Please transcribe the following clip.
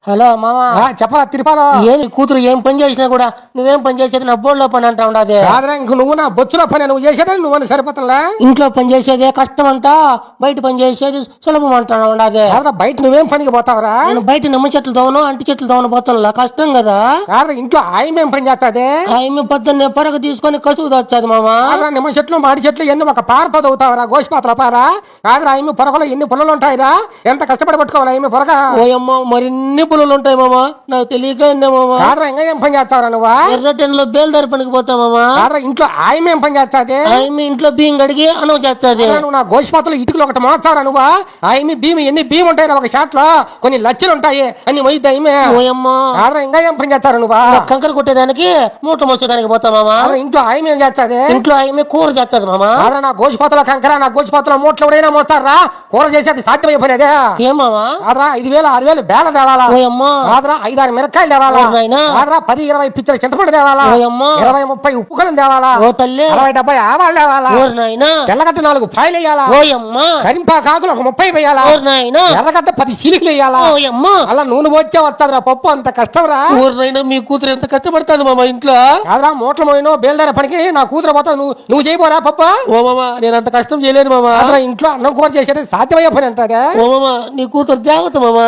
Hello మామా చెప్పరా తిరుపాలో ఏమి కూతురు ఏం పని చేసినా కూడా నువ్వేం పని చేసేది నా బోర్డులో పని అంటా ఉండదు. కాదురా ఇంక నువ్వు నా బొచ్చులో పని నువ్వు చేసేది నువ్వు సరిపోతుందా? ఇంట్లో పని చేసేదే కష్టం అంట, బయట పని చేసేది సులభం అంటా ఉండదు. కాదురా బయట నువ్వేం పనికి పోతావురా? నేను బయట నిమ్మ చెట్లు దోవను, అంటి చెట్లు దోవను పోతాను, కష్టం కదా. కాదురా ఇంట్లో ఆయమేం పని చేస్తుంది? ఆమె పొద్దున్నే పరగ తీసుకొని కసువు తెచ్చాది మామా. కాదురా నిమ్మ చెట్లు మాడి చెట్లు ఎన్ని ఒక పారతో దవ్వుతావురా? గోసిపాతల పారా? కాదురా ఆయమ పొరగలో ఎన్ని పొలలు ఉంటాయిరా? ఎంత కష్టపడి పట్టుకోవాలి ఆయమ పొరగ? ఓయమ్మ మరిన్ని పుల్లలు ఉంటాయి మామా, నాకు తెలియక మామా. కాదురా ఇంకా ఏం పని చేస్తావురా నువ్వు? ఎర్రటెన్లో బేల్దారి పనికి పోతా మామా. కాదురా ఇంట్లో ఆయమేం పని చేస్తుంది? ఆమె ఇంట్లో బియ్యం కడిగి అన్నం చేస్తుంది. నువ్వు నా గోసిపాతలు ఇటుకలు ఒకటి మోస్తావురా నువ్వు? ఆయమి భీమి ఎన్ని భీమి ఉంటాయి ఒక షాట్ లో, కొన్ని లచ్చలు ఉంటాయి అన్ని మొయ్యి ఆయమే. ఓయమ్మ కాదురా ఇంకా ఏం పని చేస్తారు నువ్వు? కంకర కొట్టేదానికి మూట మోసేదానికి పోతా మామా. ఇంట్లో ఆయమ ఏం చేస్తుంది? ఇంట్లో ఆమె కూర చేస్తుంది మామా. కాదురా నా గోసిపాతల కంకర నా గోసిపాతల మూట్లు ఎవడైనా మోస్తారా? కూర చేసేది సాధ్యమయ్యే పని అదే. ఏం మామా? కాదురా 5,000 6,000 బేల తేవాలా? ఓయమ్మ కాదురా 5-6 మిరకాయలు తేవాలా? కాదురా 10-20 పిచ్చల చింతపండు తేవాలా? 20-30 ఉప్పుకలం తేవాలా? ఓ తల్లి 60-70 ఆవాలు తేవాలా? తెల్లగడ్డ 4 పాయలు వేయాలా? ఓయమ్మ కరింపాకాకులు ఒక 30 వేయాలా? ఎర్రగడ్డ 10 సీలికలు వేయాలా? ఓయమ్మ అలా నూనె వచ్చే వస్తుందిరా పప్పు, అంత కష్టంరా. ఊరినైనా మీ కూతురు ఎంత కష్టపడుతుంది మామా ఇంట్లో. కాదురా మూట్ల మోయినో బేల్దార పనికి నా కూతురు పోతావు, నువ్వు చేయబోరా పప్పు? ఓ మామా నేను అంత కష్టం చేయలేను మామా. ఇంట్లో అన్నం కూర చేసేది సాధ్యమయ్యే పని అంటదా? ఓ మామా నీ కూతురు దేవత మామా.